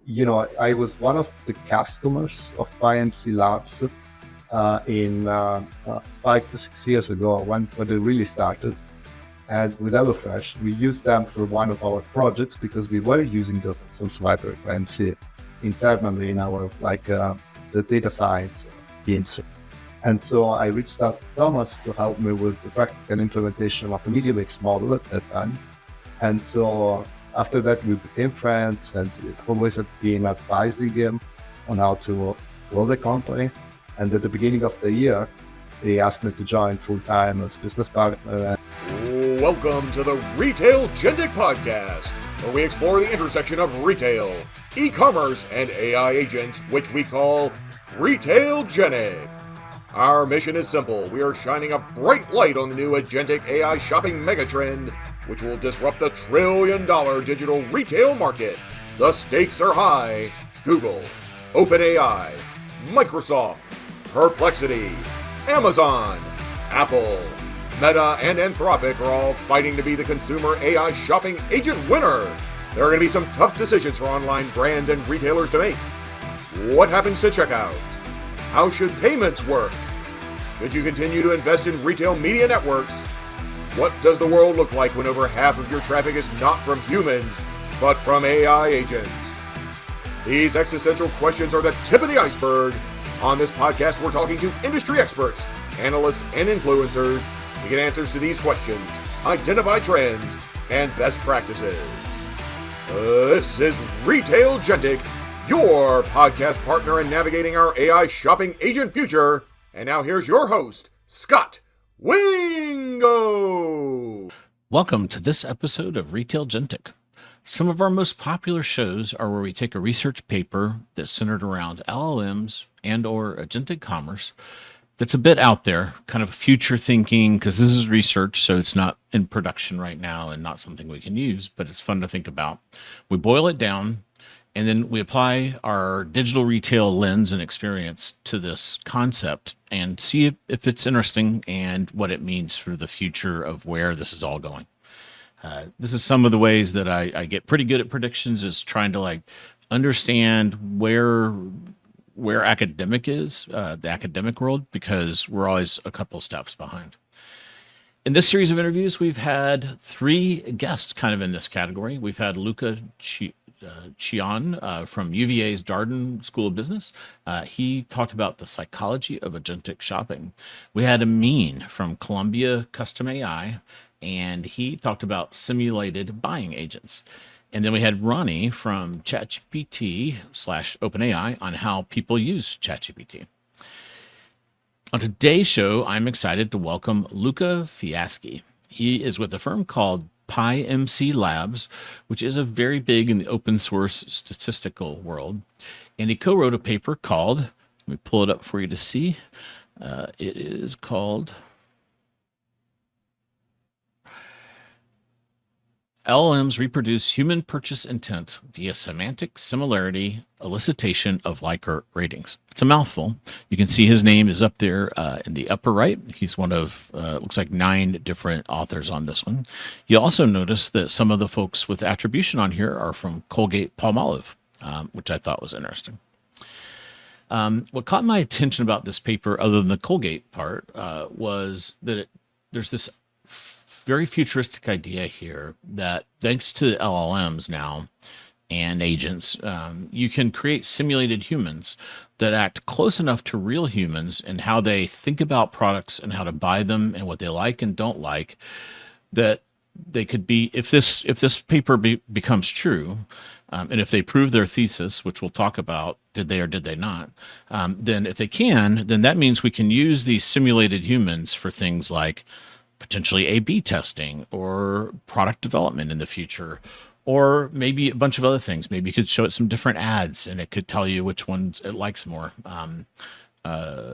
I was one of the customers of PyMC Labs in 5 to 6 years ago when they really started. And with HelloFresh, we used them for one of our projects because we were using the open source library PyMC internally in our the data science teams. And so I reached out to Thomas to help me with the practical implementation of a media mix model at that time. And so after that, we became friends, and always have been advising him on how to grow the company. And at the beginning of the year, they asked me to join full-time as business partner. Welcome to the Retailgentic podcast, where we explore the intersection of retail, e-commerce, and AI agents, which we call Retailgentic. Our mission is simple. We are shining a bright light on the new Agentic AI shopping megatrend, which will disrupt the trillion-dollar digital retail market. The stakes are high. Google, OpenAI, Microsoft, Perplexity, Amazon, Apple, Meta, and Anthropic are all fighting to be the consumer AI shopping agent winner. There are going to be some tough decisions for online brands and retailers to make. What happens to checkout? How should payments work? Should you continue to invest in retail media networks? What does the world look like when over half of your traffic is not from humans, but from AI agents? These existential questions are the tip of the iceberg. On this podcast, we're talking to industry experts, analysts, and influencers to get answers to these questions, identify trends, and best practices. This is Retailgentic, your podcast partner in navigating our AI shopping agent future. And now here's your host, Scott Wingo. Welcome to this episode of Retailgentic. Some of our most popular shows are where we take a research paper that's centered around LLMs and or agentic commerce that's a bit out there, kind of future thinking, because this is research, so it's not in production right now and not something we can use, but it's fun to think about. We boil it down, and then we apply our digital retail lens and experience to this concept and see if it's interesting and what it means for the future of where this is all going. This is some of the ways that I get pretty good at predictions, is trying to understand where academic is, the academic world, because we're always a couple steps behind. In this series of interviews, we've had three guests kind of in this category. We've had Luca Chian from UVA's Darden School of Business. He talked about the psychology of agentic shopping. We had Amin from Columbia Custom AI, and he talked about simulated buying agents. And then we had Ronnie from ChatGPT/OpenAI on how people use ChatGPT. On today's show, I'm excited to welcome Luca Fiaschi. He is with a firm called PyMC Labs, which is a very big in the open source statistical world. And he co-wrote a paper called, let me pull it up for you to see. It is called LLMs Reproduce Human Purchase Intent via Semantic, Similarity, Elicitation of Likert Ratings. It's a mouthful. You can see his name is up there in the upper right. He's one of, looks like 9 different authors on this one. You also notice that some of the folks with attribution on here are from Colgate-Palmolive, which I thought was interesting. What caught my attention about this paper, other than the Colgate part, was that there's this very futuristic idea here that thanks to LLMs now and agents, you can create simulated humans that act close enough to real humans and how they think about products and how to buy them and what they like and don't like, that they could be, if this paper becomes true, and if they prove their thesis, which we'll talk about, did they or did they not, then if they can, then that means we can use these simulated humans for things like potentially A/B testing or product development in the future, or maybe a bunch of other things. Maybe you could show it some different ads and it could tell you which ones it likes more.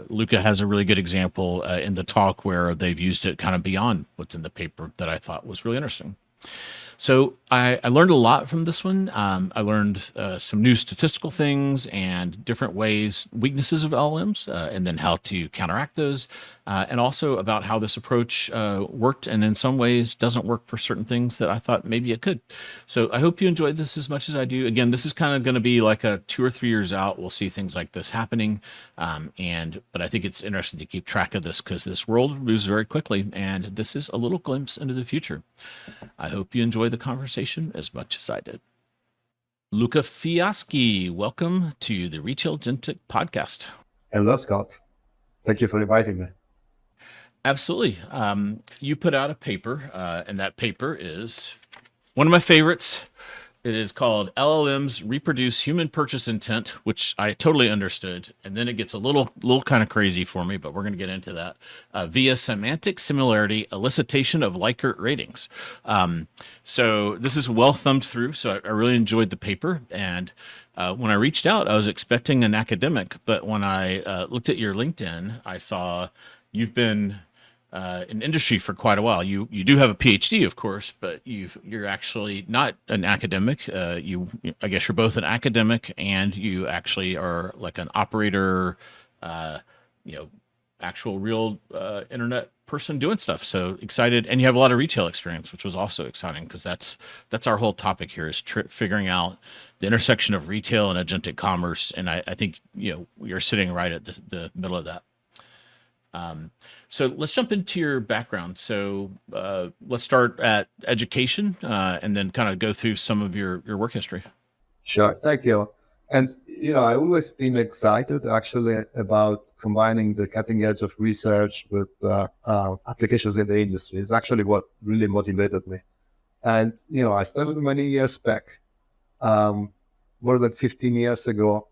Luca has a really good example in the talk where they've used it kind of beyond what's in the paper that I thought was really interesting. So I learned a lot from this one. I learned some new statistical things and different ways, weaknesses of LLMs, and then how to counteract those, and also about how this approach worked and in some ways doesn't work for certain things that I thought maybe it could. So I hope you enjoyed this as much as I do. Again, this is kind of going to be like a 2 or 3 years out. We'll see things like this happening. But I think it's interesting to keep track of this because this world moves very quickly, and this is a little glimpse into the future. I hope you enjoyed the conversation as much as I did. Luca Fiaschi, welcome to the Retailgentic podcast. Hello, Scott. Thank you for inviting me. Absolutely. You put out a paper, and that paper is one of my favorites. It is called LLMs Reproduce Human Purchase Intent, which I totally understood. And then it gets a little kind of crazy for me, but we're going to get into that. Via semantic similarity, elicitation of Likert ratings. So this is well thumbed through. So I really enjoyed the paper. And when I reached out, I was expecting an academic. But when I looked at your LinkedIn, I saw you've been in industry for quite a while. You do have a PhD, of course, but you're actually not an academic. I guess you're both an academic and you actually are like an operator, actual real internet person doing stuff. So excited, and you have a lot of retail experience, which was also exciting because that's our whole topic here is figuring out the intersection of retail and agentic commerce. And I think you're sitting right at the middle of that. So let's jump into your background. So let's start at education and then kind of go through some of your work history. Sure, thank you. And I've always been excited actually about combining the cutting edge of research with applications in the industry. It's actually what really motivated me. And I started many years back, more than 15 years ago,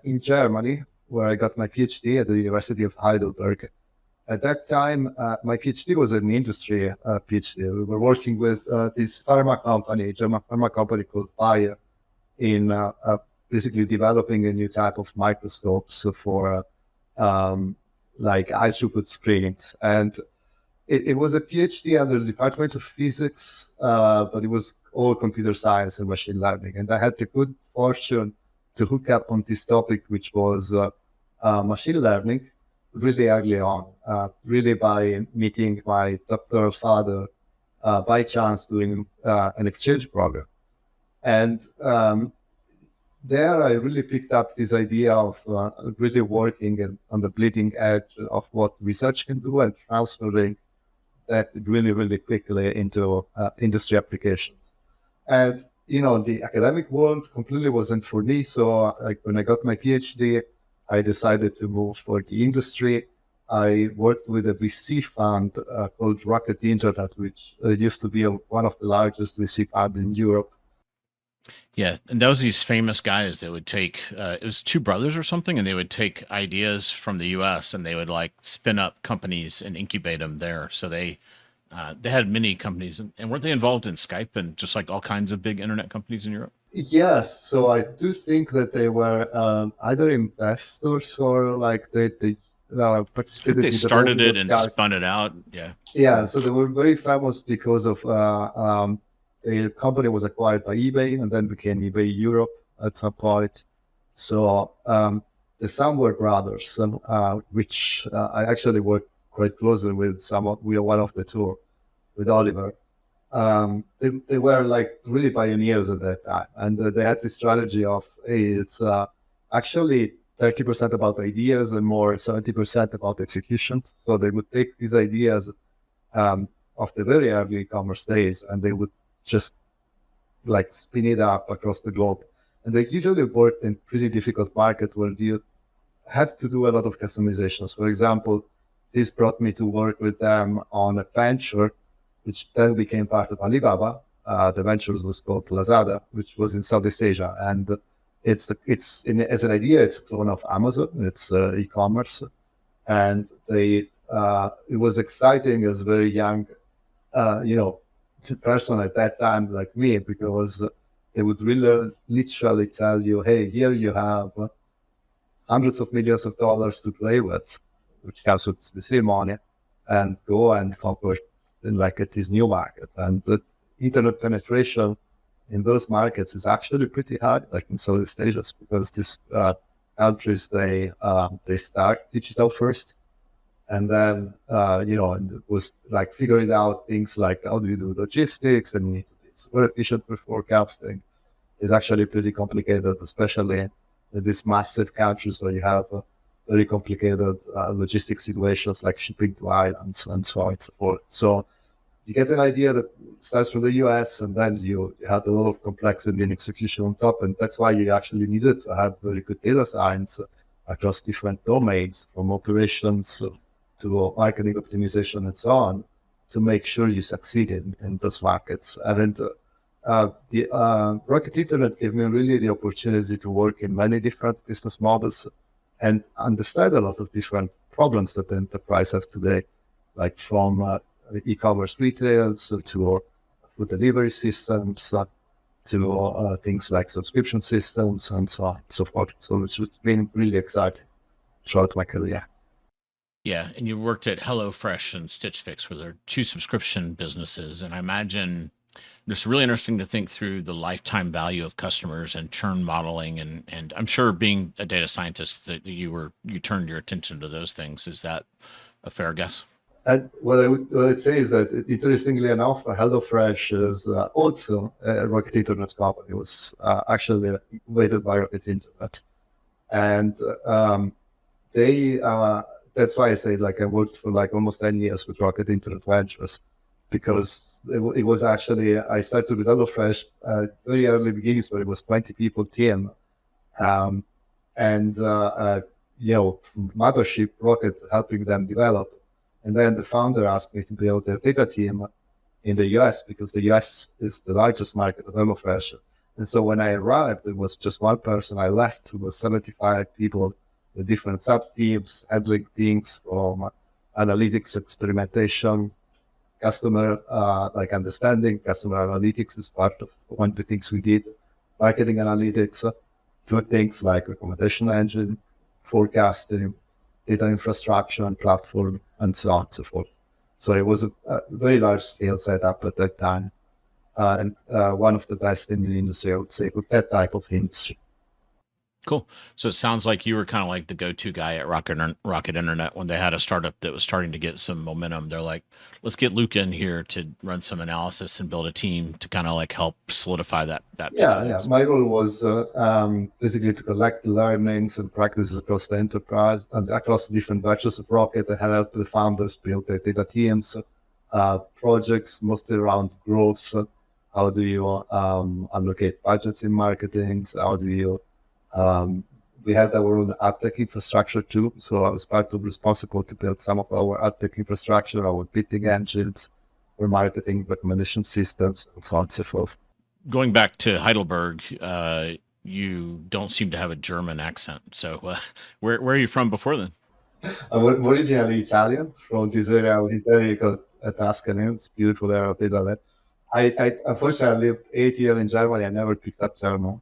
in Germany, where I got my PhD at the University of Heidelberg. At that time, my PhD was an industry PhD. We were working with this pharma company, German pharma company called Bayer, in basically developing a new type of microscopes for like high throughput screenings. And it was a PhD under the Department of Physics, but it was all computer science and machine learning. And I had the good fortune to hook up on this topic, which was machine learning, really early on, really by meeting my doctoral father by chance during an exchange program. And there I really picked up this idea of really working on the bleeding edge of what research can do and transferring that really, really quickly into industry applications. And, the academic world completely wasn't for me. So when I got my PhD, I decided to move for the industry. I worked with a VC fund called Rocket Internet, which used to be one of the largest VC funds in Europe. Yeah, and those these famous guys that would take it was two brothers or something, and they would take ideas from the U.S. and they would like spin up companies and incubate them there. So they had many companies, and weren't they involved in Skype and just like all kinds of big internet companies in Europe? Yes, so I do think that they were either investors or like they participated. They started it and spun it out. Yeah. Yeah, so they were very famous because of their company was acquired by eBay and then became eBay Europe at some point. So the Samwer brothers, which I actually worked quite closely with one of the two, with Oliver. They were like really pioneers at that time, and they had this strategy of, hey, it's actually 30% about ideas and more 70% about execution. So they would take these ideas of the very early e-commerce days, and they would just like spin it up across the globe. And they usually worked in pretty difficult market where you have to do a lot of customizations. For example, this brought me to work with them on a venture, which then became part of Alibaba. The venture was called Lazada, which was in Southeast Asia. And as an idea, it's a clone of Amazon. It's e-commerce. And it was exciting as a very young, person at that time like me, because they would really literally tell you, hey, here you have hundreds of millions of dollars to play with, which comes with the money, and go and conquer in like at this new market. And that, internet penetration in those markets is actually pretty high, like in Southeast Asia, because these countries, they start digital first. And then, it was like figuring out things like how do you do logistics, and you need to be super efficient for forecasting. Is actually pretty complicated, especially in these massive countries where you have very complicated logistics situations like shipping to islands and so on and so forth. So you get an idea that starts from the US, and then you had a lot of complexity and execution on top. And that's why you actually needed to have very good data science across different domains, from operations to marketing optimization and so on, to make sure you succeed in those markets. And the Rocket Internet gave me really the opportunity to work in many different business models and understand a lot of different problems that the enterprise have today, like from e-commerce retail to food delivery systems to things like subscription systems and so on and so forth. So it's been really exciting throughout my career. Yeah, and you worked at HelloFresh and Stitch Fix, where they're two subscription businesses, and I imagine it's really interesting to think through the lifetime value of customers and churn modeling, and I'm sure, being a data scientist, that you turned your attention to those things. Is that a fair guess? And what I'd say is that, interestingly enough, HelloFresh is also a Rocket Internet company. It was actually incubated by Rocket Internet, and that's why I say, like, I worked for like almost 10 years with Rocket Internet Ventures, because it was actually, I started with HelloFresh very early beginnings, where it was 20 people team. From Mothership, Rocket helping them develop. And then the founder asked me to build a data team in the US, because the US is the largest market of HelloFresh. And so when I arrived, it was just one person. I left, it was 75 people with different sub-teams, handling things from analytics, experimentation, customer understanding. Customer analytics is part of one of the things we did. Marketing analytics, to things like recommendation engine, forecasting, data infrastructure and platform, and so on and so forth. So it was a very large scale setup at that time, and one of the best in the industry, I would say, with that type of industry. Cool. So it sounds like you were kind of like the go-to guy at Rocket Internet when they had a startup that was starting to get some momentum. They're like, let's get Luca in here to run some analysis and build a team to kind of like help solidify that. Yeah. My role was basically to collect learnings and practices across the enterprise and across different batches of Rocket. I helped the founders build their data teams, projects mostly around growth. How do you allocate budgets in marketing? How do you we had our own ad tech infrastructure too, so I was responsible to build some of our ad tech infrastructure, our bidding engines, our marketing recommendation systems, and so on and so forth. Going back to Heidelberg, you don't seem to have a German accent. So where are you from before then? I'm originally Italian, from this area of Italy called Tuscany. It's a beautiful area of Italy. I unfortunately lived 8 years in Germany. I never picked up German.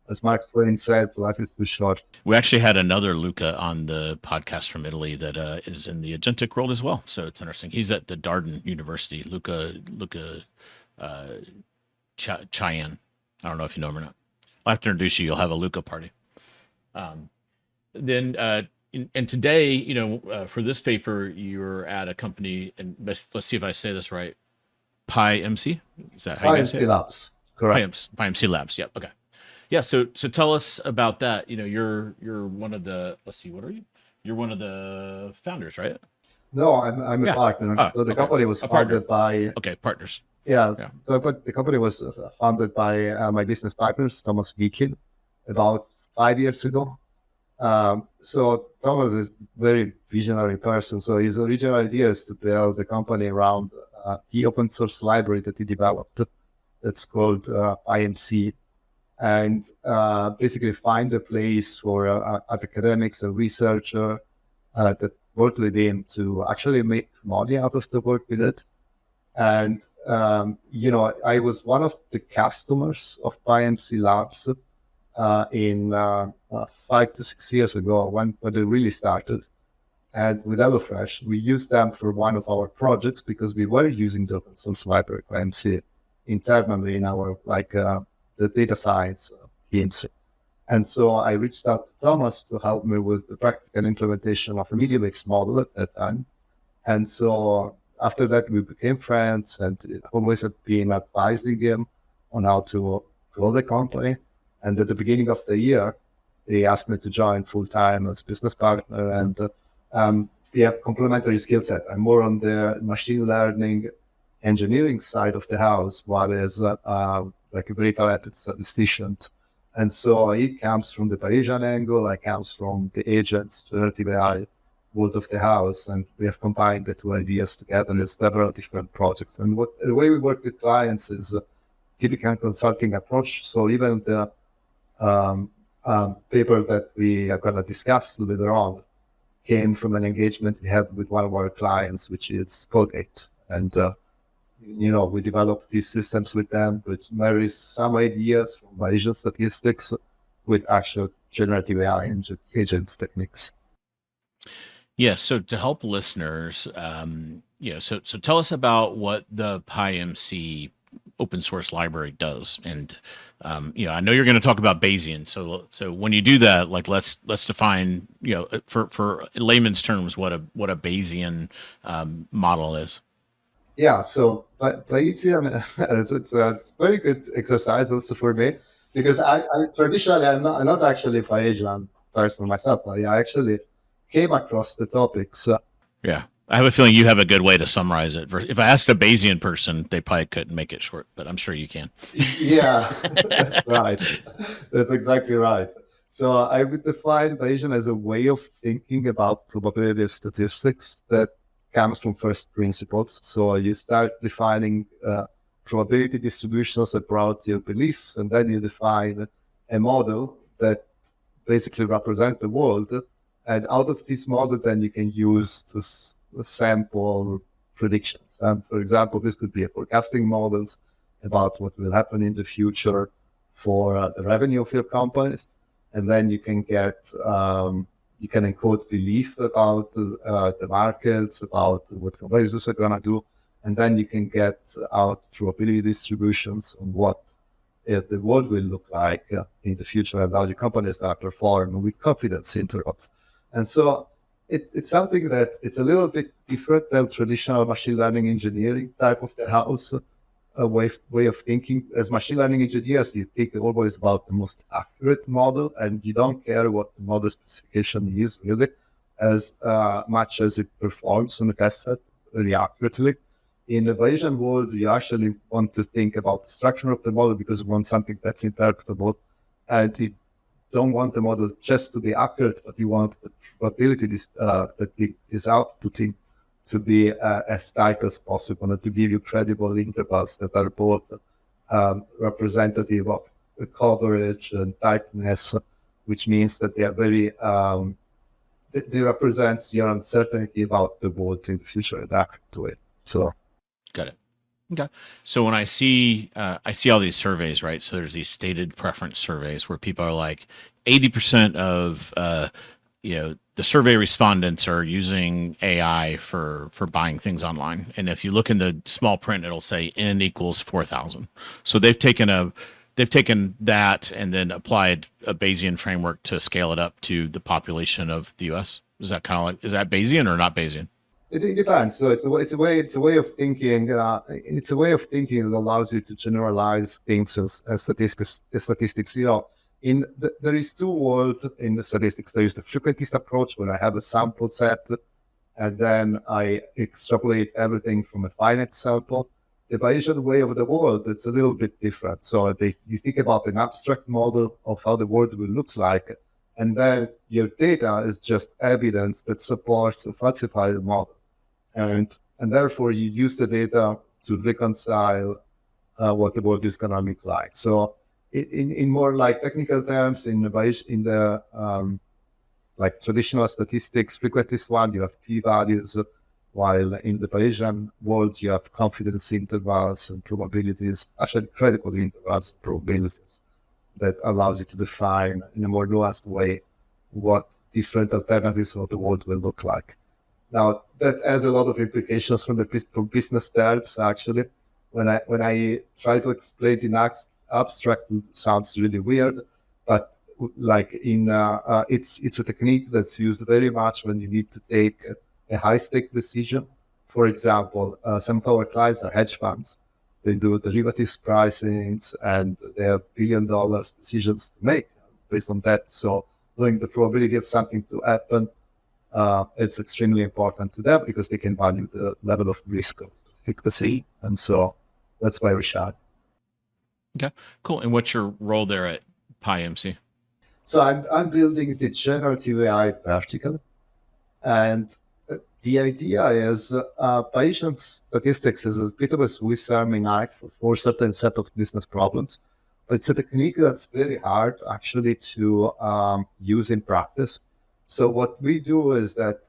As Mark Twain said, life is too short. We actually had another Luca on the podcast from Italy that is in the Agentic world as well. So it's interesting. He's at the Darden University, Luca Cheyenne. I don't know if you know him or not. I'll have to introduce you. You'll have a Luca party. And today, for this paper, you're at a company, and let's see if I say this right. PyMC? Is that how you say it? PyMC Labs. Correct. PyMC Labs. Yep. Okay. Yeah. So tell us about that. You're one of the, let's see, what are you? You're one of the founders, right? No, I'm a partner. So the company was founded by... Okay, partners. Yeah. So the company was founded by my business partners, Thomas Geekin, about 5 years ago. So Thomas is a very visionary person. So his original idea is to build the company around the open source library that he developed. That's called PyMC. And basically find a place for academics and researchers that work with him to actually make money out of the work with it. And, I was one of the customers of PyMC Labs in 5 to 6 years ago when they really started. And with HelloFresh, we used them for one of our projects because we were using the open source library PyMC. internally in our the data science teams. And so I reached out to Thomas to help me with the practical implementation of a media mix model at that time. And so after that, we became friends, and always have been advising him on how to grow the company. And at the beginning of the year, they asked me to join full time as business partner, and we have complementary skill set. I'm more on the machine learning engineering side of the house, while as like a very talented statistician. And so he comes from the Bayesian angle, I comes from the agents, generative AI world of the house, and we have combined the two ideas together in several different projects. And the way we work with clients is a typical consulting approach. So even the paper that we are going to discuss later on came from an engagement we had with one of our clients, which is Colgate. And we developed these systems with them, which marries some ideas from Bayesian statistics with actual generative AI and agents techniques. Yeah. So to help listeners, so tell us about what the PyMC open source library does. And I know you're going to talk about Bayesian. So when you do that, like let's define, for layman's terms, what a Bayesian model is. Yeah, so Bayesian, it's a very good exercise also for me, because I traditionally I'm not actually a Bayesian person myself. I actually came across the topics. Yeah, I have a feeling you have a good way to summarize it. If I asked a Bayesian person, they probably couldn't make it short, but I'm sure you can. Yeah, that's right. That's exactly right. So I would define Bayesian as a way of thinking about probability statistics that comes from first principles. So you start defining probability distributions about your beliefs, and then you define a model that basically represents the world. And out of this model, then you can use to sample predictions. For example, this could be a forecasting models about what will happen in the future for the revenue of your companies. And then you can get you can encode belief about the markets, about what competitors are going to do, and then you can get out probability distributions on what the world will look like in the future and how your companies are perform with confidence intervals. And so it's something that it's a little bit different than traditional machine learning engineering type of the house way of thinking. As machine learning engineers, you think always about the most accurate model, and you don't care what the model specification is really, as much as it performs on the test set very accurately. In the Bayesian world, you actually want to think about the structure of the model because you want something that's interpretable, and you don't want the model just to be accurate, but you want the probability that it is outputting to be as tight as possible and to give you credible intervals that are both representative of the coverage and tightness, which means that they are very, they represents your uncertainty about the world in the future and accurate to it. So, got it. Okay. So when I see all these surveys, right? So there's these stated preference surveys where people are like 80% of the survey respondents are using AI for buying things online. And if you look in the small print, it'll say N equals 4,000. So they've taken that and then applied a Bayesian framework to scale it up to the population of the US. Is that Bayesian or not Bayesian? It depends. So it's a way of thinking. It's a way of thinking that allows you to generalize things as statistics. There is two worlds in the statistics. There is the frequentist approach, where I have a sample set, and then I extrapolate everything from a finite sample. The Bayesian way of the world, it's a little bit different. So you think about an abstract model of how the world will look like, and then your data is just evidence that supports a falsified model. And therefore, you use the data to reconcile what the world is going to look like. So in more like technical terms, in the like traditional statistics, frequentist one, you have p-values, while in the Bayesian world, you have confidence intervals and probabilities, actually credible intervals and probabilities that allows you to define in a more nuanced way what different alternatives of the world will look like. Now, that has a lot of implications from business terms, actually, when I try to explain in abstract, it sounds really weird, but like it's a technique that's used very much when you need to take a high stake decision. For example, some of our clients are hedge funds. They do derivatives pricings and they have $1 billion decisions to make based on that. So knowing the probability of something to happen, it's extremely important to them because they can value the level of risk of specific decision. And so that's why we shot. Okay, cool. And what's your role there at PyMC? So I'm building the generative AI vertical. And the idea is Bayesian statistics is a bit of a Swiss Army knife for a certain set of business problems. But it's a technique that's very hard actually to use in practice. So what we do is that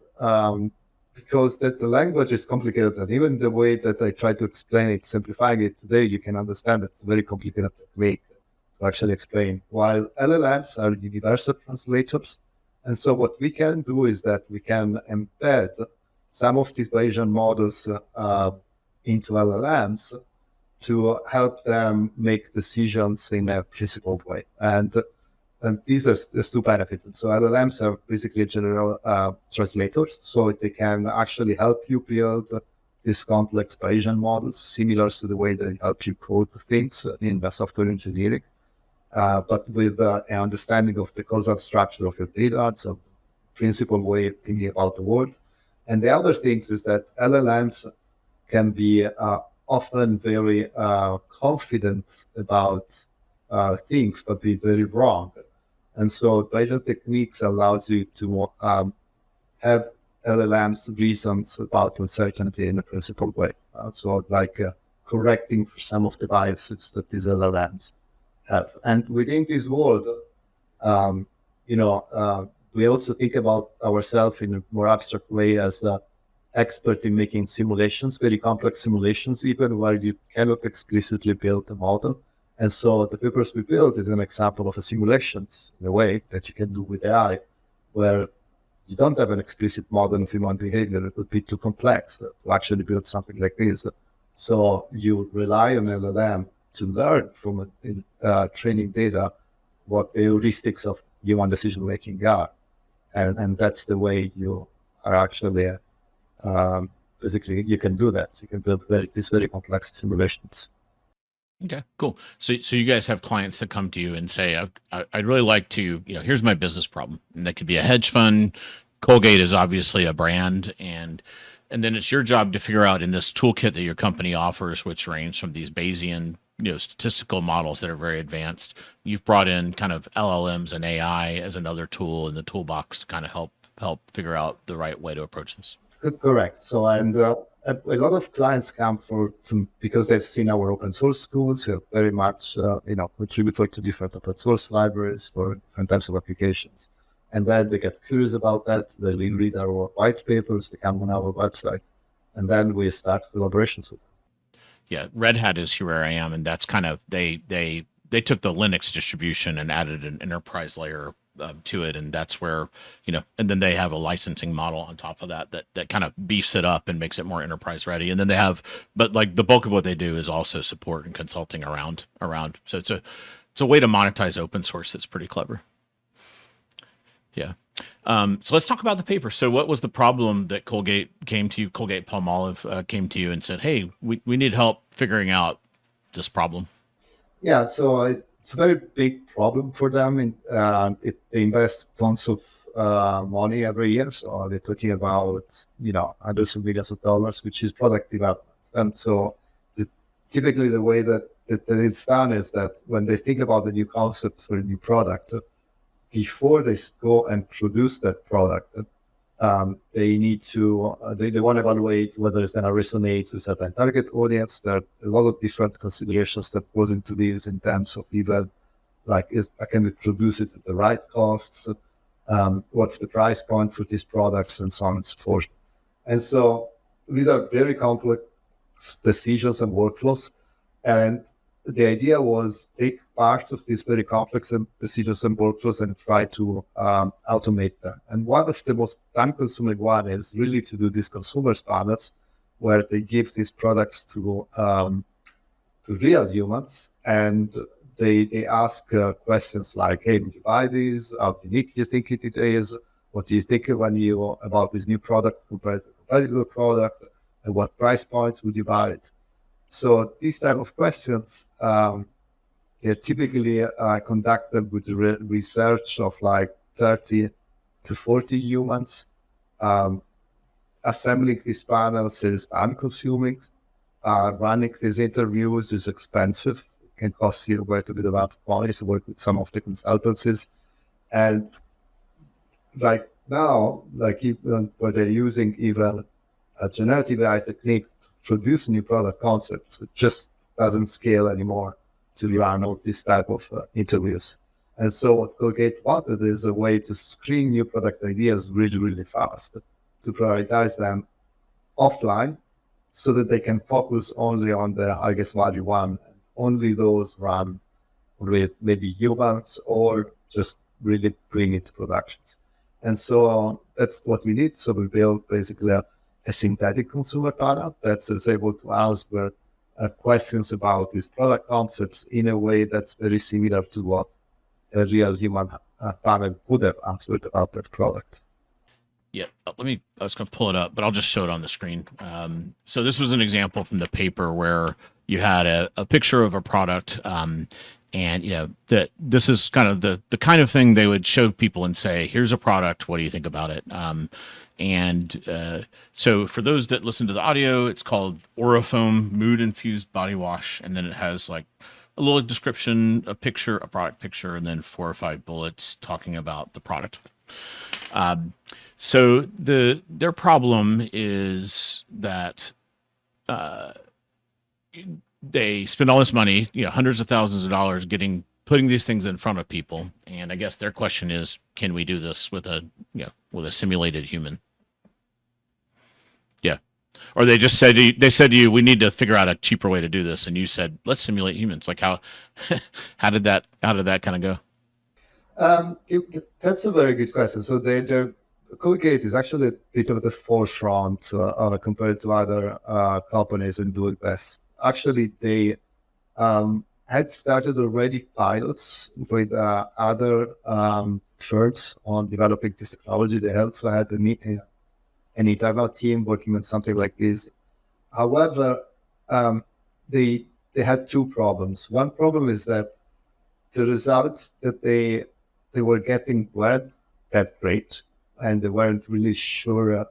because the language is complicated, and even the way that I try to explain it, simplifying it today, you can understand it's a very complicated technique to actually explain. While LLMs are universal translators, and so what we can do is that we can embed some of these Bayesian models into LLMs to help them make decisions in a principled way. And these are there's two benefits. And so LLMs are basically general translators, so they can actually help you build these complex Bayesian models, similar to the way they help you code things in software engineering. But with an understanding of the causal structure of your data, it's a principled way of thinking about the world. And the other things is that LLMs can be often very confident about things, but be very wrong. And so Bayesian techniques allows you to have LLMs reasons about uncertainty in a principled way. So like correcting for some of the biases that these LLMs have. And within this world, we also think about ourselves in a more abstract way as an expert in making simulations, very complex simulations, even where you cannot explicitly build a model. And so the papers we build is an example of a simulations in a way that you can do with AI, where you don't have an explicit model of human behavior. It would be too complex to actually build something like this. So you rely on LLM to learn from training data what the heuristics of human decision making are, and that's the way you are actually basically you can do that. So you can build these very complex simulations. Okay, cool. So you guys have clients that come to you and say, I'd really like to, here's my business problem. And that could be a hedge fund. Colgate is obviously a brand. And then it's your job to figure out in this toolkit that your company offers, which range from these Bayesian, statistical models that are very advanced. You've brought in kind of LLMs and AI as another tool in the toolbox to kind of help figure out the right way to approach this. Correct. So, and a lot of clients come from because they've seen our open source tools, very much, contributor to different open source libraries for different types of applications. And then they get curious about that. They read our white papers, they come on our website, and then we start collaborations with them. Yeah, Red Hat is where I am, and that's kind of they took the Linux distribution and added an enterprise layer to it, and that's where and then they have a licensing model on top of that kind of beefs it up and makes it more enterprise ready. And then they have, but like the bulk of what they do is also support and consulting around. So it's a way to monetize open source that's pretty clever. Yeah. So let's talk about the paper. So what was the problem that Colgate-Palmolive came to you and said, hey, we need help figuring out this problem? Yeah, so it's a very big problem for them. They invest tons of money every year. So they're talking about, hundreds of millions of dollars, which is product development. And so typically the way that it's done is that when they think about the new concept for a new product, before they go and produce that product, they need to, they want to evaluate whether it's going to resonate with a certain target audience. There are a lot of different considerations that goes into this in terms of even can we produce it at the right costs? What's the price point for these products, and so on and so forth. And so these are very complex decisions and workflows. And the idea was take parts of these very complex decisions and workflows and try to automate them. And one of the most time-consuming one is really to do these consumer panels, where they give these products to to real humans, and they ask questions like, "Hey, did you buy these? How unique you think it is? What do you think about this new product compared to a competitor product? At what price points would you buy it?" So these type of questions, they're typically conducted with research of like 30 to 40 humans. Assembling these panels is time-consuming. Running these interviews is expensive. It can cost you quite a bit of money to work with some of the consultancies. And right now, like even where they're using even a generative AI technique to produce new product concepts, it just doesn't scale anymore to run all these type of interviews. And so what Colgate wanted is a way to screen new product ideas really, really fast, to prioritize them offline so that they can focus only on the highest value one, only those run with maybe humans or just really bring it to productions. And so that's what we did. So we built basically a synthetic consumer panel that is able to answer questions about these product concepts in a way that's very similar to what a real human panel could have answered about that product. Yeah, I was going to pull it up, but I'll just show it on the screen. So this was an example from the paper where you had a picture of a product, and that this is kind of the kind of thing they would show people and say, "Here's a product. What do you think about it?" So for those that listen to the audio, it's called Aurafoam Mood Infused Body Wash, and then it has like a little description, a picture, a product picture, and then 4 or 5 bullets talking about the product. So their problem is that they spend all this money, hundreds of thousands of dollars putting these things in front of people, and I guess their question is, can we do this with a simulated human? Yeah, or they just said to you, we need to figure out a cheaper way to do this, and you said, let's simulate humans. Like how did that kind of go? That's a very good question. So Colgate is actually a bit of the forefront compared to other companies in doing this. Actually, they had started already pilots with other firms on developing this technology. They also had an internal team working on something like this. However, they had 2 problems. One problem is that the results that they were getting weren't that great, and they weren't really sure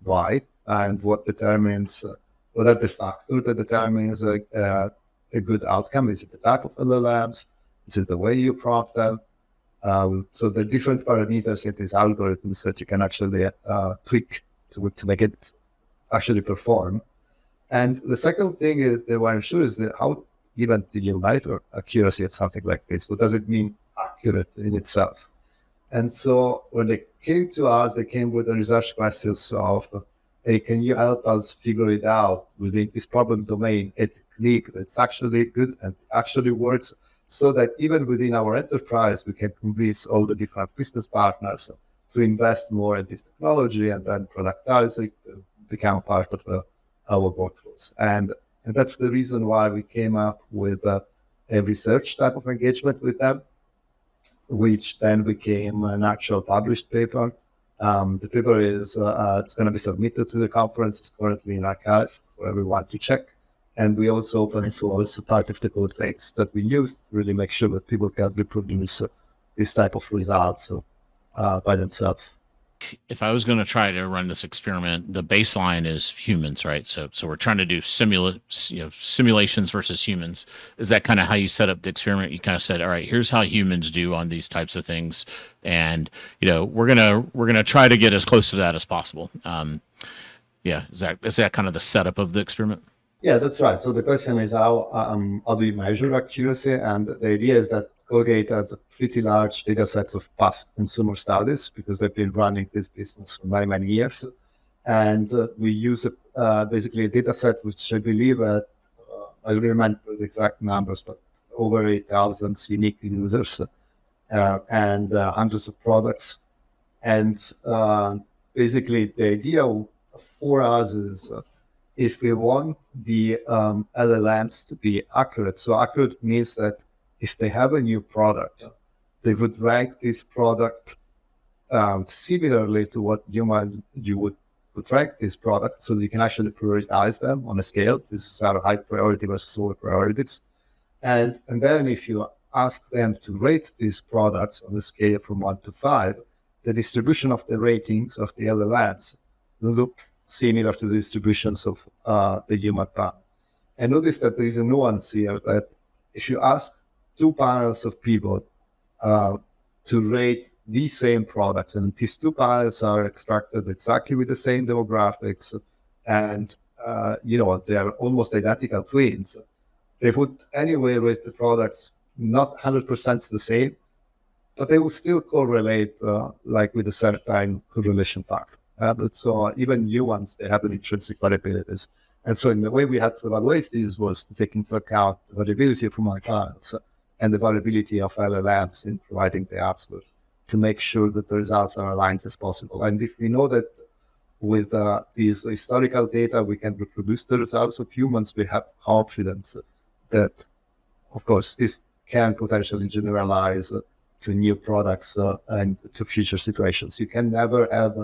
why and what are the factors that determines a good outcome. Is it the type of LLMs? Is it the way you prompt them? So there are different parameters in these algorithms that you can actually tweak to make it actually perform. And the second thing is they weren't sure is that how even do you measure accuracy of something like this? What does it mean accurate in itself? And so when they came to us, they came with the research questions of, hey, can you help us figure it out within this problem domain, a technique that's actually good and actually works, so that even within our enterprise, we can convince all the different business partners to invest more in this technology and then productize it, become part of our workflows. And that's the reason why we came up with a research type of engagement with them, which then became an actual published paper. The paper is it's going to be submitted to the conference. It's currently in archive for everyone to check. And we also open source part of the code base that we use to really make sure that people can reproduce this type of results by themselves. If I was going to try to run this experiment, the baseline is humans, right? So we're trying to do simulations versus humans. Is that kind of how you set up the experiment? You kind of said, all right, here's how humans do on these types of things, and we're gonna try to get as close to that as possible. Is that kind of the setup of the experiment? Yeah, that's right. So the question is how do you measure accuracy? And the idea is that Colgate has a pretty large data sets of past consumer studies because they've been running this business for many, many years. And we use basically a data set which I believe I don't remember the exact numbers, but over 8,000 unique users and hundreds of products. And basically the idea for us is if we want the LLMs to be accurate, so accurate means that if they have a new product, they would rank this product similarly to what you would rank this product, so you can actually prioritize them on a scale. This is our high priority versus low priorities. And then if you ask them to rate these products on a scale from 1 to 5, the distribution of the ratings of the LLMs will look similar to the distributions of the human panel. And notice that there is a nuance here, that if you ask two panels of people to rate these same products, and these two panels are extracted exactly with the same demographics, and they're almost identical twins, they would anyway rate the products not 100% the same, but they will still correlate with a certain correlation factor. So even new ones, they have an intrinsic variabilities. And so in the way we had to evaluate these was to take into account the variability from our panels and the variability of LLMs in providing the answers to make sure that the results are aligned as possible. And if we know that with these historical data, we can reproduce the results of humans, we have confidence that, of course, this can potentially generalize to new products and to future situations. You can never have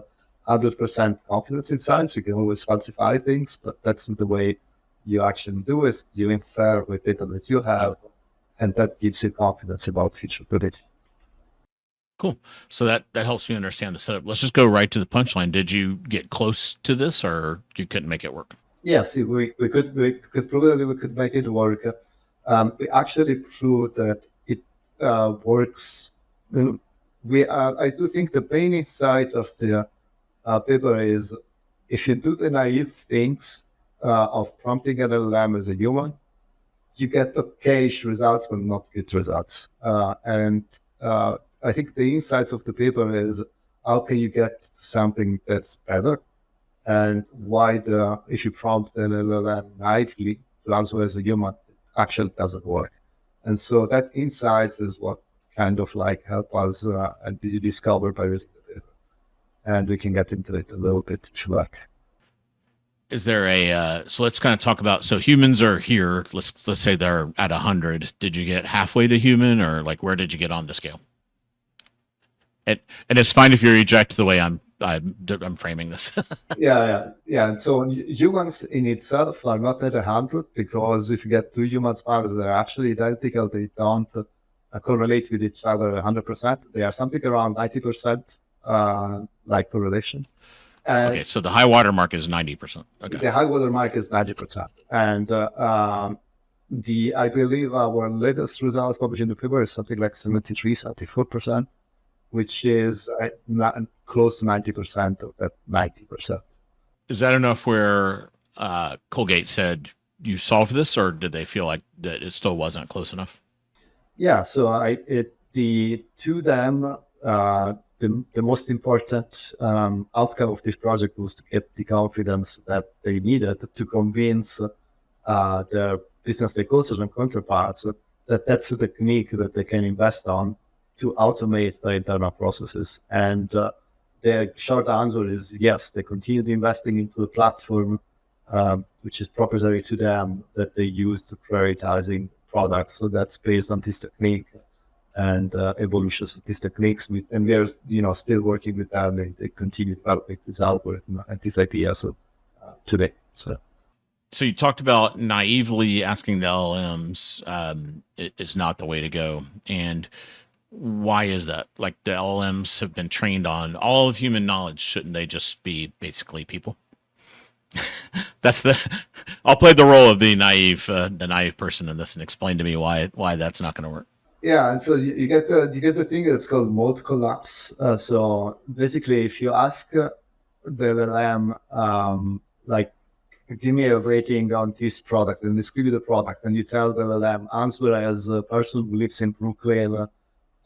100% confidence in science. You can always falsify things, but that's not the way you actually do it. You infer with data that you have, and that gives you confidence about future predictions. Cool. So that helps me understand the setup. Let's just go right to the punchline. Did you get close to this, or you couldn't make it work? Yes, we could make it work. We actually proved that it works. I do think the main insight of the paper is, if you do the naive things of prompting an LLM as a human, you get okay-ish results, but not good results. I think the insights of the paper is, how can you get to something that's better? And why if you prompt an LLM naively to answer as a human, it actually doesn't work. And so that insights is what kind of help us and be discovered by using the paper. And we can get into it a little bit if you like. Is there so let's kind of talk about, so humans are here, let's say they're at 100. Did you get halfway to human, or where did you get on the scale? And it's fine if you reject the way I'm framing this. Yeah. So humans in itself are not at 100, because if you get two human panels that are actually identical, they don't correlate with each other 100%. They are something around 90% correlations. And okay, so the high water mark is 90%. Okay. The high water mark is 90%. And I believe our latest results published in the paper is something like 73, 74%, which is not close to 90% of that 90%. Is that enough where Colgate said you solved this, or did they feel like that it still wasn't close enough? Yeah, so to them, the most important outcome of this project was to get the confidence that they needed to convince their business stakeholders and counterparts that that's a technique that they can invest on to automate their internal processes. And the short answer is yes, they continued investing into a platform which is proprietary to them, that they use to prioritizing products. So that's based on this technique and evolutions of these techniques. And we are still working with them, and they continue developing this algorithm and these ideas today. So you talked about naively asking the LLMs is not the way to go. And why is that? The LLMs have been trained on all of human knowledge. Shouldn't they just be basically people? I'll play the role of the naive person in this, and explain to me why that's not going to work. Yeah, and so you get the thing that's called mode collapse. So basically, if you ask the LLM, give me a rating on this product, and describe the product, and you tell the LLM, answer as a person who lives in Brooklyn,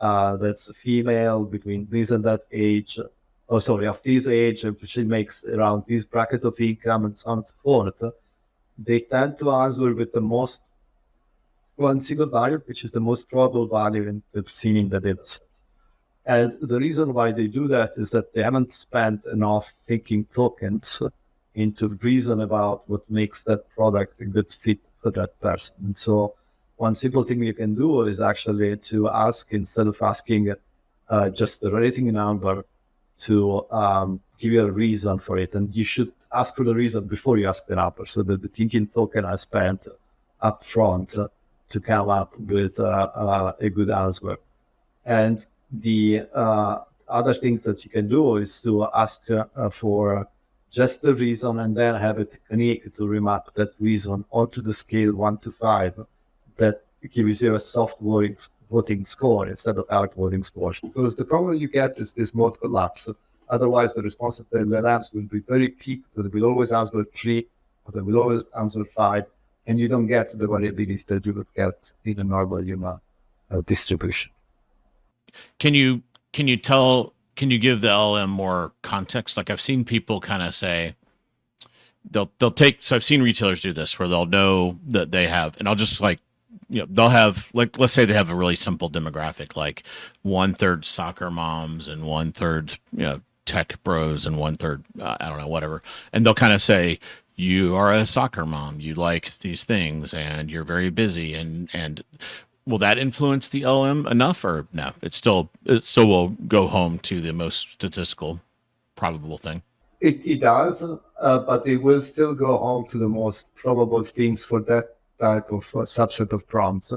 that's a female between this and that age, of this age, she makes around this bracket of income, and so on and so forth. They tend to answer with the most one single value, which is the most probable value they've seen in the data set. And the reason why they do that is that they haven't spent enough thinking tokens into reason about what makes that product a good fit for that person. And so one simple thing you can do is actually to ask, instead of asking just the rating number, to give you a reason for it. And you should ask for the reason before you ask the number, so that the thinking token I spent up front to come up with a good answer. And the other thing that you can do is to ask for just the reason, and then have a technique to remap that reason onto the scale 1 to 5 that gives you a soft voting score instead of hard voting scores. Because the problem you get is this mode collapse. Otherwise, the response of the LLMs will be very peaked. They will always answer 3, or they will always answer 5, and you don't get the variability that you would get in a normal human distribution. Can you give the LLM more context? Like, I've seen people kind of say they'll take, so I've seen retailers do this where they'll know that they have, and I'll just like, they'll have, like, let's say they have a really simple demographic, like 1/3 soccer moms and 1/3, tech bros and 1/3, I don't know, whatever. And they'll kind of say, you are a soccer mom, you like these things, and you're very busy. And will that influence the LM enough, or no? It still will go home to the most statistical probable thing. It does, but it will still go home to the most probable things for that type of subset of prompts.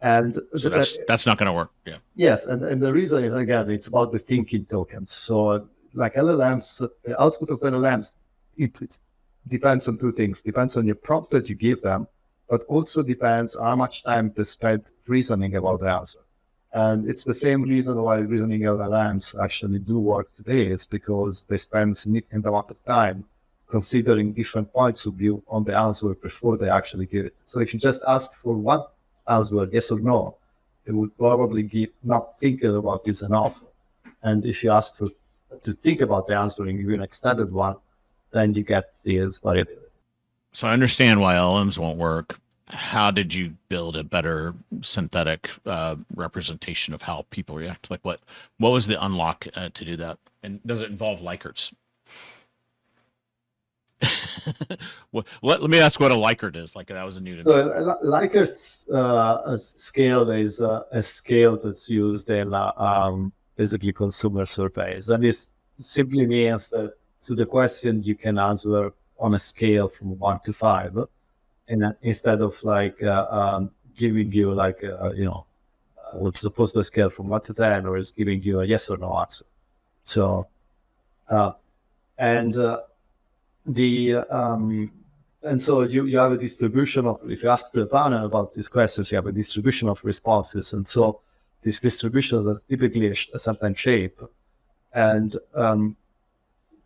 And so that's not going to work. Yeah. Yes, and the reason is, again, it's about the thinking tokens. So like LLMs, the output of LLMs, it depends on two things. Depends on your prompt that you give them, but also depends on how much time they spend reasoning about the answer. And it's the same reason why reasoning LLMs actually do work today. It's because they spend a significant amount of time considering different points of view on the answer before they actually give it. So if you just ask for one answer, yes or no, it would probably not thinking about this enough. And if you ask to think about the answer and give you an extended one, then you get this variability. So I understand why LLMs won't work. How did you build a better synthetic representation of how people react? Like what was the unlock to do that? And does it involve Likerts? Let me ask what a Likert is. Like, that was a new to me. So Likert's scale is a scale that's used in basically consumer surveys. And this simply means that to the question you can answer on a scale from 1 to 5. And instead of like giving you like, we're supposed to scale from 1 to 10, or is giving you a yes or no answer. So, and so you have a distribution of, if you ask the panel about these questions, you have a distribution of responses. And so these distributions are typically a certain shape. And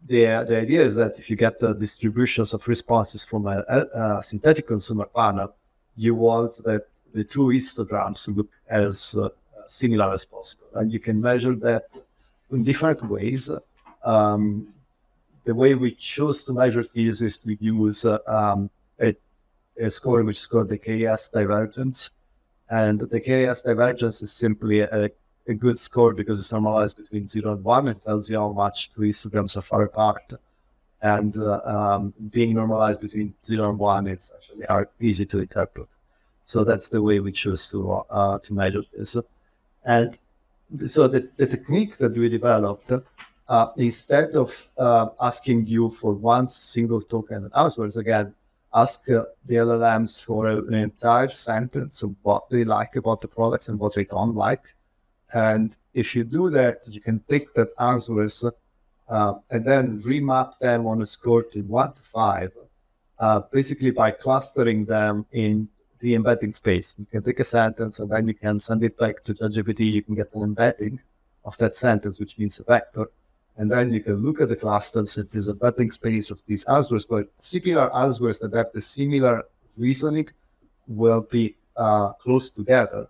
the idea is that if you get the distributions of responses from a synthetic consumer panel, you want that the two histograms look as similar as possible. And you can measure that in different ways. The way we choose to measure these is to use a score which is called the KS divergence. And the KS divergence is simply a good score because it's normalized between 0 and 1 and tells you how much two histograms are far apart. And being normalized between 0 and 1 is actually easy to interpret. So that's the way we choose to measure this. And so the technique that we developed, instead of asking you for one single token answers, again, ask the LLMs for an entire sentence of what they like about the products and what they don't like. And if you do that, you can take that answers and then remap them on a score to 1 to 5, basically by clustering them in the embedding space. You can take a sentence and then you can send it back to ChatGPT. You can get an embedding of that sentence, which means a vector. And then you can look at the clusters in this embedding space of these answers, but similar answers that have the similar reasoning will be close together.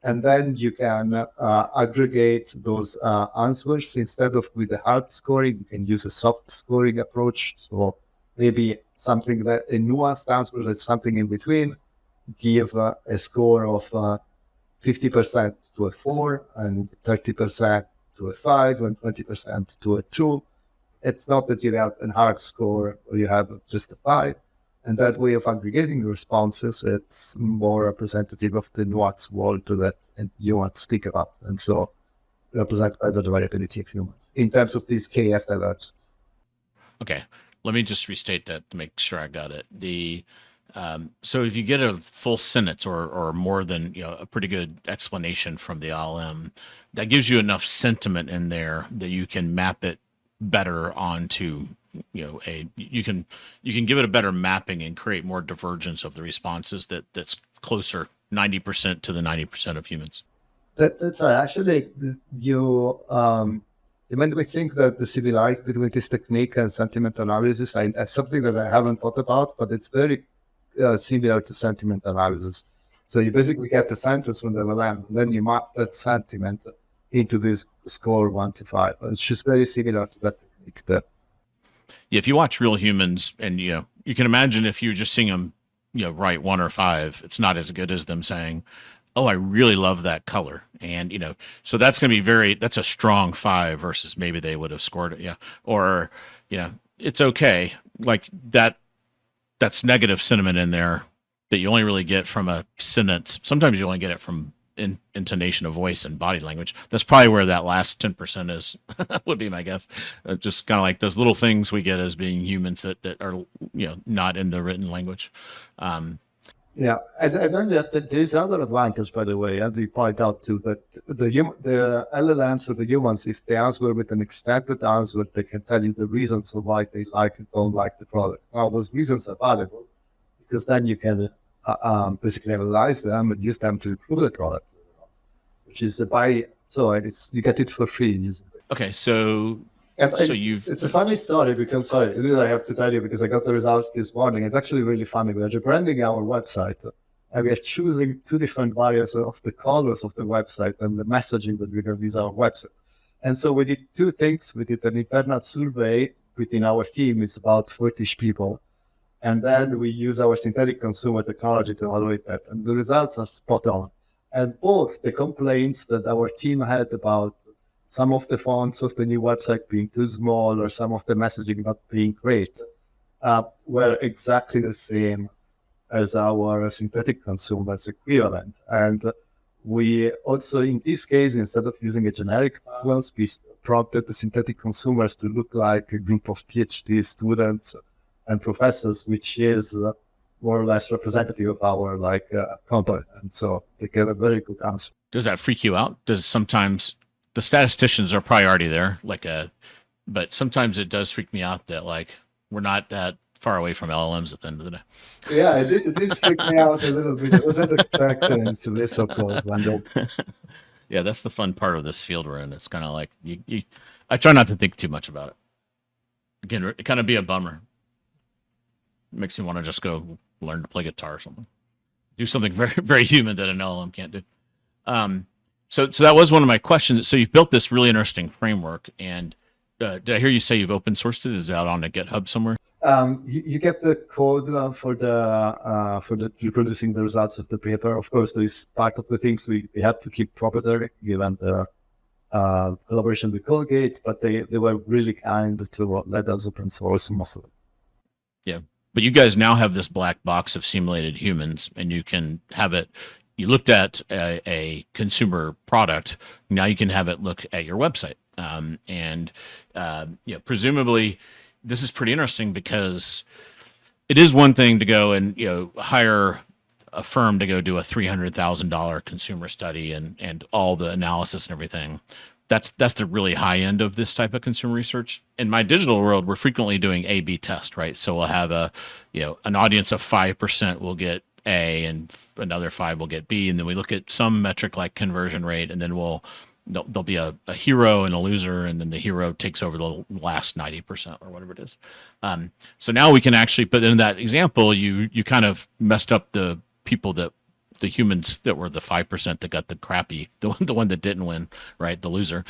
And then you can aggregate those answers. Instead of with the hard scoring, you can use a soft scoring approach. So maybe something that a nuanced answer that's something in between, give a score of 50% to a 4 and 30% to a 5 and 20% to a 2. it's not that you have an hard score or you have just a 5. And that way of aggregating responses, it's more representative of the nuanced world that humans think about. And so represent better the variability of humans in terms of these KS divergence. Okay, let me just restate that to make sure I got it. So if you get a full sentence or more than a pretty good explanation from the LLM, that gives you enough sentiment in there that you can map it better onto you can give it a better mapping and create more divergence of the responses that's closer 90% to the 90% of humans. That's right. Actually, you made me think that the similarity between this technique and sentiment analysis is something that I haven't thought about, but it's very similar to sentiment analysis. So you basically get the sentence from the LLM, and then you map that sentiment into this score 1 to 5. It's just very similar to that technique there. Yeah, if you watch real humans, and you can imagine if you're just seeing them, write 1 or 5, it's not as good as them saying, "Oh, I really love that color," and so that's going to be that's a strong 5 versus maybe they would have scored it, or it's okay, like that. That's negative sentiment in there that you only really get from a sentence. Sometimes you only get it from intonation of voice and body language. That's probably where that last 10% is, would be my guess. Just kind of like those little things we get as being humans that are, not in the written language. Yeah, and then there is another advantage, by the way, as you point out too, that the LLMs or the humans, if they answer with an extended answer, they can tell you the reasons of why they like and don't like the product. Now, those reasons are valuable because then you can basically analyze them and use them to improve the product, which is you get it for free using it. Okay, so it's a funny story because, I have to tell you because I got the results this morning. It's actually really funny. We're rebranding our website and we are choosing 2 different variants of the colors of the website and the messaging that we're going to use our website. And so we did 2 things. We did an internal survey within our team. It's about 40 people. And then we use our synthetic consumer technology to evaluate that. And the results are spot on. And both the complaints that our team had about some of the fonts of the new website being too small or some of the messaging not being great were exactly the same as our synthetic consumers equivalent. And we also, in this case, instead of using a generic ones, we prompted the synthetic consumers to look like a group of PhD students and professors, which is more or less representative of our company. And so they gave a very good answer. Does that freak you out? Does sometimes the statisticians are probably already there, but sometimes it does freak me out that we're not that far away from LLMs at the end of the day. Yeah, it did freak me out a little bit. I wasn't expecting to be so close one day. Yeah, that's the fun part of this field we're in. It's kind of like I try not to think too much about it. Again, it kind of be a bummer. It makes me want to just go learn to play guitar or something. Do something very, very human that an LLM can't do. So that was one of my questions. So you've built this really interesting framework, and did I hear you say you've open sourced it? Is it out on a GitHub somewhere? You get the code for reproducing the results of the paper. Of course, there is part of the things we have to keep proprietary given the collaboration with Colgate, but they were really kind to let us open source most of it. Yeah, but you guys now have this black box of simulated humans, and you can have it. You looked at a consumer product. Now you can have it look at your website, and presumably this is pretty interesting because it is one thing to go and hire a firm to go do a $300,000 consumer study and all the analysis and everything. That's the really high end of this type of consumer research. In my digital world, we're frequently doing A/B test, right? So we'll have an audience of 5% will get A and another 5 will get B, and then we look at some metric like conversion rate, and then there'll be a hero and a loser, and then the hero takes over the last 90% or whatever it is. So now we can actually, but in that example, you kind of messed up the people the humans that were the 5% that got the crappy, the one that didn't win, right? The loser.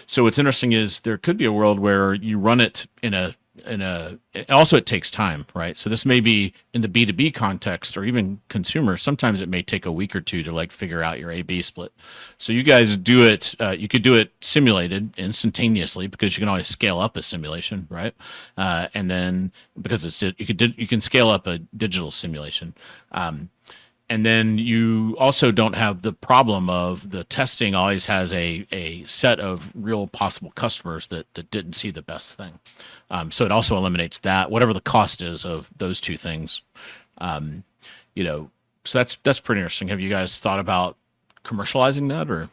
So what's interesting is there could be a world where you run it in also it takes time, right? So this may be in the B2B context or even consumer. Sometimes it may take a week or two to like figure out your A/B split. So you guys do it. You could do it simulated instantaneously because you can always scale up a simulation, right? And then because you can scale up a digital simulation. And then you also don't have the problem of the testing always has a set of real possible customers that didn't see the best thing. So it also eliminates that, whatever the cost is of those two things. So that's pretty interesting. Have you guys thought about commercializing that or?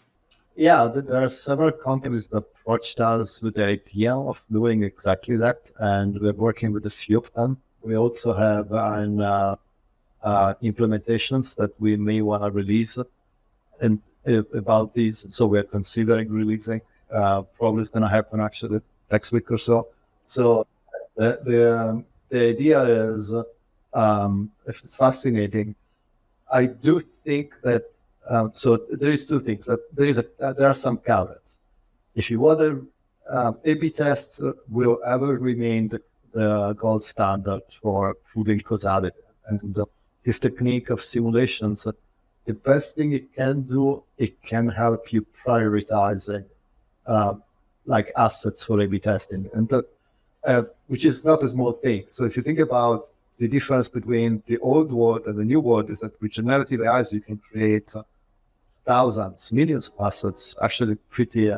Yeah, there are several companies that approached us with the idea of doing exactly that, and we're working with a few of them. We also have an implementations that we may want to release and about these. So we're considering releasing. Probably it's going to happen actually next week or so. So the idea is, if it's fascinating, I do think that. So there is two things. That there are some caveats. If you want to, A/B tests will ever remain the gold standard for proving causality, and this technique of simulations, the best thing it can do, it can help you prioritizing like assets for A/B testing, and which is not a small thing. So if you think about the difference between the old world and the new world, is that with generative AIs you can create thousands, millions of assets actually pretty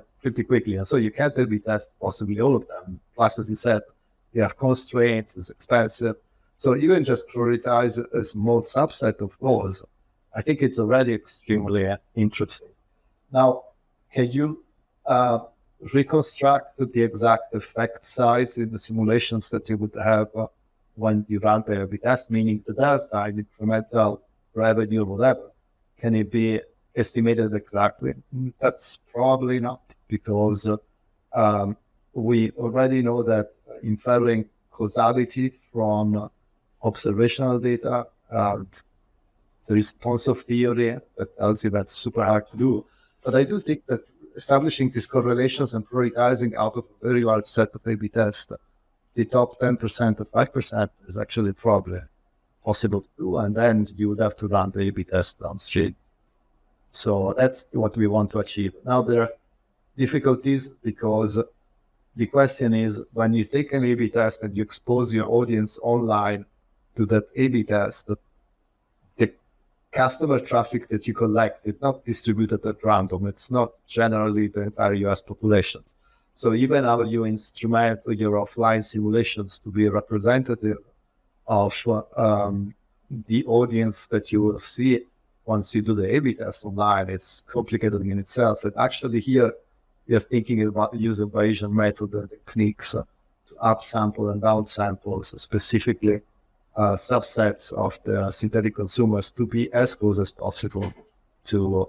quickly, and so you can't A/B test possibly all of them. Plus, as you said, you have constraints, it's expensive. So even just prioritize a small subset of those, I think it's already extremely interesting. Now, can you reconstruct the exact effect size in the simulations that you would have when you run the A/B test, meaning the delta in incremental revenue or whatever? Can it be estimated exactly? That's probably not, because we already know that inferring causality from observational data, there is tons of theory that tells you that's super hard to do. But I do think that establishing these correlations and prioritizing out of a very large set of A/B tests, the top 10% or 5% is actually probably possible to do. And then you would have to run the A/B test downstream. So that's what we want to achieve. Now, there are difficulties because the question is, when you take an A/B test and you expose your audience online to that A/B test, the customer traffic that you collect is not distributed at random. It's not generally the entire US population. So even how you instrument your offline simulations to be representative of the audience that you will see once you do the A/B test online, it's complicated in itself. And actually here, we are thinking about using Bayesian method and techniques to upsample and downsample specifically subsets of the synthetic consumers to be as close as possible to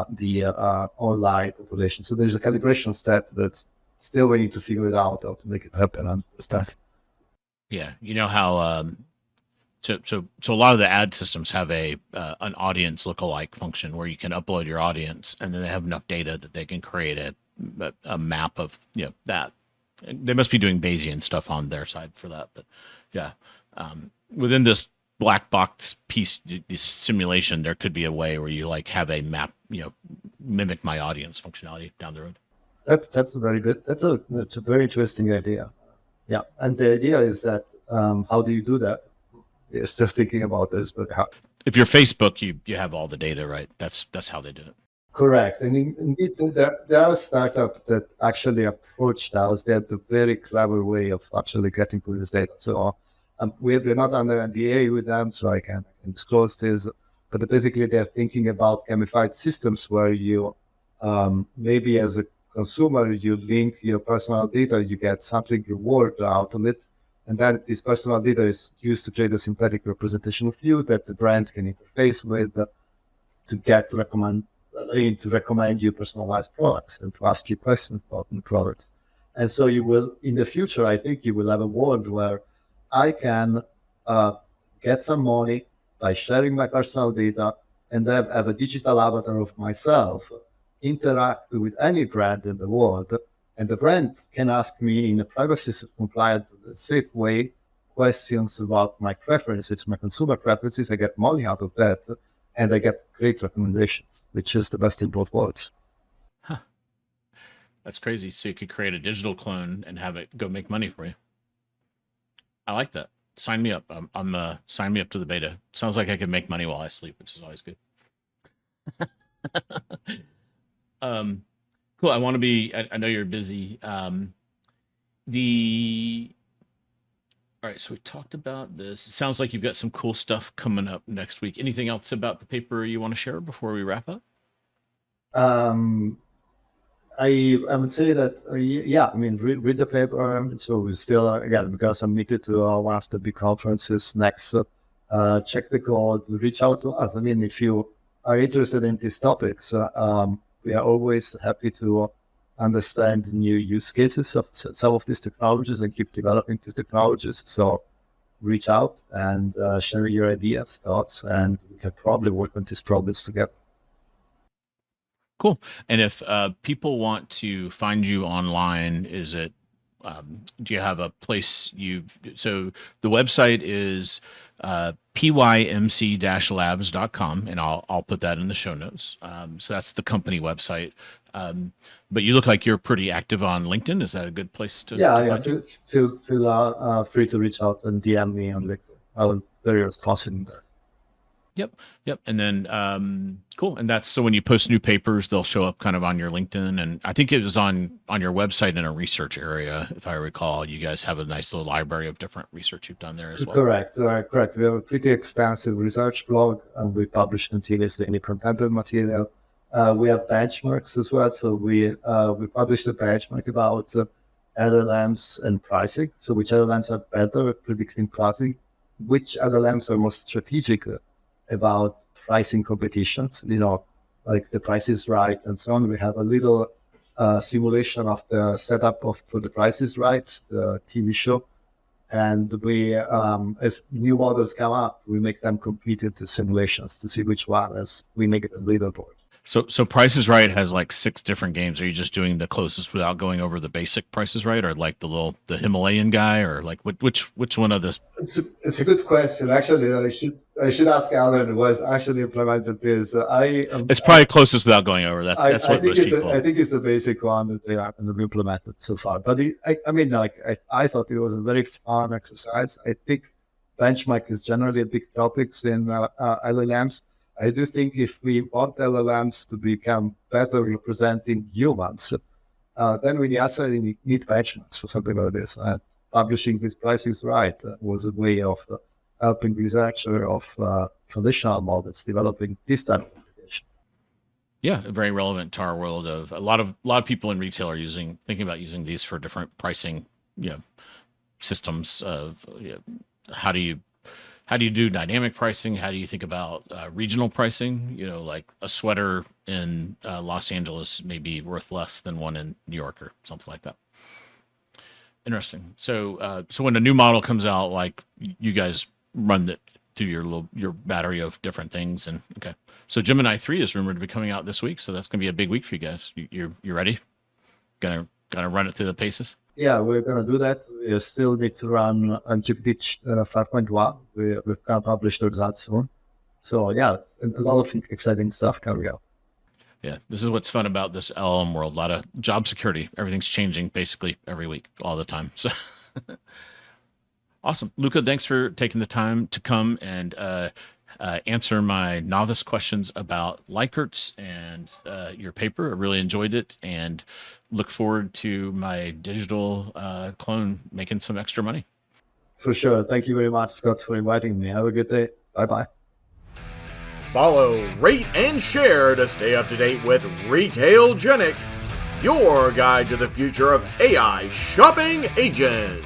the online population. So there's a calibration step that's still we need to figure it out how to make it happen and stuff. Yeah, you know how so a lot of the ad systems have an audience lookalike function where you can upload your audience, and then they have enough data that they can create a map of that. They must be doing Bayesian stuff on their side for that, but yeah. Within this black box piece, this simulation, there could be a way where you like have a map, mimic my audience functionality down the road. That's very good. That's a very interesting idea. Yeah, and the idea is that how do you do that? You're still thinking about this, but how? If you're Facebook, you have all the data, right? That's how they do it. Correct. And indeed, there are startups that actually approached us. They had a very clever way of actually getting to this data. So we're not under NDA with them, so I can disclose this. But basically, they're thinking about gamified systems where you maybe as a consumer, you link your personal data, you get something reward out of it. And then this personal data is used to create a synthetic representation of you that the brand can interface with to recommend you personalized products and to ask you questions about the products. And so you will, in the future, I think you will have a world where I can get some money by sharing my personal data and have a digital avatar of myself interact with any brand in the world And the brand can ask me in a privacy compliant, safe way questions about my preferences, my consumer preferences. I get money out of that, and I get great recommendations, which is the best in both worlds. Huh. That's crazy. So you could create a digital clone and have it go make money for you. I like that. Sign me up. I'm sign me up to the beta. Sounds like I can make money while I sleep, which is always good. Cool. I want to be. I know you're busy. All right. So we talked about this. It sounds like you've got some cool stuff coming up next week. Anything else about the paper you want to share before we wrap up? I would say that read the paper. So we still again, because I'm meeting to one of the big conferences next. Check the code. Reach out to us. I mean, if you are interested in these topics, we are always happy to understand new use cases of some of these technologies and keep developing these technologies. So reach out and share your ideas, thoughts, and we can probably work on these problems together. Cool. And if people want to find you online, is it, do you have a place so the website is PYMC-labs.com, and I'll put that in the show notes. So that's the company website. But you look like you're pretty active on LinkedIn. Is that a good place to? Yeah. Feel free to reach out and DM me on LinkedIn. I'm very responsive in that. Yep. And then, cool. And that's, so when you post new papers, they'll show up kind of on your LinkedIn. And I think it was on your website in a research area. If I recall, you guys have a nice little library of different research you've done there as well. Correct. We have a pretty extensive research blog, and we publish continuously any contented material. We have benchmarks as well. So we published a benchmark about LLMs and pricing. So which LLMs are better at predicting pricing, which LLMs are most strategic about pricing competitions, like the Price is Right and so on. We have a little simulation of the setup for the Price is Right, the TV show. And we, as new models come up, we make them compete in the simulations to see which one as we make it a leaderboard. So Price is Right has like 6 different games. Are you just doing the closest without going over the basic Price is Right, or like the Himalayan guy, or like which one of this? It's a good question. Actually, I should ask Alan who was actually implemented this. It's probably closest without going over that. That's what most people. I think it's the basic one that they have implemented so far. But I thought it was a very fun exercise. I think benchmark is generally a big topic in LLMs. I do think if we want LLMs to become better representing humans, then we actually need benchmarks for something like this. Publishing this Price is Right was a way of helping researchers of traditional models developing this type of application. Yeah, very relevant to our world. Of a lot of people in retail are thinking about using these for different pricing, systems of how do you do dynamic pricing? How do you think about regional pricing? Like a sweater in Los Angeles may be worth less than one in New York or something like that. Interesting. So when a new model comes out, like you guys run it through your battery of different things, and okay. So Gemini 3 is rumored to be coming out this week, so that's gonna be a big week for you guys. You ready? Gonna run it through the paces? Yeah, we're going to do that. We still need to run on GPT 5.1. We've going to publish the results soon. So yeah, a lot of exciting stuff coming out. Yeah, this is what's fun about this LLM world. A lot of job security. Everything's changing basically every week, all the time. So awesome. Luca, thanks for taking the time to come and answer my novice questions about Likerts and your paper. I really enjoyed it and look forward to my digital clone making some extra money. For sure. Thank you very much, Scott, for inviting me. Have a good day. Bye-bye. Follow, rate, and share to stay up to date with Retailgentic, your guide to the future of AI shopping agents.